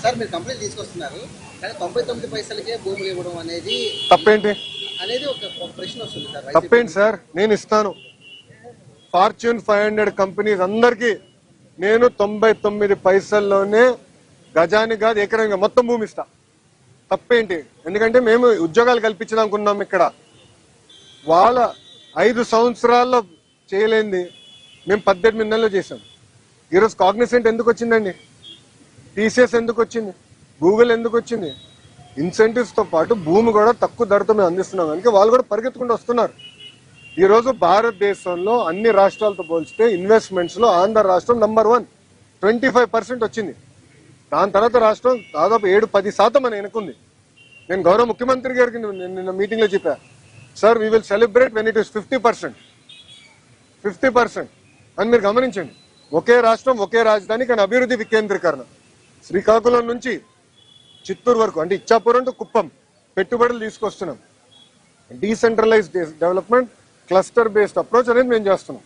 Sir మీరు complaint తీసుకొస్తున్నారు కానీ 99 పైసలకే భూములు ఇవ్వడం అనేది తప్పేంటి అనేది ఒక ప్రశ్న వస్తుంది సార్. తప్పేంటి సార్? నేను ఇస్తాను. ఫార్చ్యూన్ 500 కంపెనీస్ అందరికి నేను 99 పైసల్లోనే గజానికి కాదు ఎకరానికి మొత్తం భూమి ఇస్తా. తప్పేంటి? ఎందుకంటే మేము ఉద్యోగాలు కల్పించాలనుకున్నాం. ఇక్కడ వాళ్ళ 5 సంవత్సరాల్లో చేయలేంది మేము 18 నెలలు చేసాం. ఈరోజు కాగ్నిసెంట్ ఎందుకు వచ్చిందండి? టీసీఎస్ ఎందుకు వచ్చింది? గూగుల్ ఎందుకు వచ్చింది? ఇన్సెంటివ్స్ తో పాటు భూమి కూడా తక్కువ ధరతో మేము అందిస్తున్నాం కనుక వాళ్ళు కూడా పరిగెత్తుకుంటూ వస్తున్నారు. ఈ రోజు భారతదేశంలో అన్ని రాష్ట్రాలతో పోల్చితే ఇన్వెస్ట్మెంట్స్ లో ఆంధ్ర రాష్ట్రం నంబర్ 1, 25% వచ్చింది. దాని తర్వాత రాష్ట్రం దాదాపు 7-10% అని ఎన్నుకుంది. నేను గౌరవ ముఖ్యమంత్రి గారికి నిన్న మీటింగ్ లో చెప్పా, sir we will celebrate when it is 50% అని మీరు గమనించండి. ఒకే రాష్ట్రం ఒకే రాజధాని కానీ అభివృద్ధి వికేంద్రీకరణ. శ్రీకాకుళం నుంచి చిత్తూరు వరకు అంటే ఇచ్చాపురం టు కుప్పం పెట్టుబడులు తీసుకొస్తున్నాం. Decentralised development, cluster based approach అనేది మేము చేస్తున్నాం.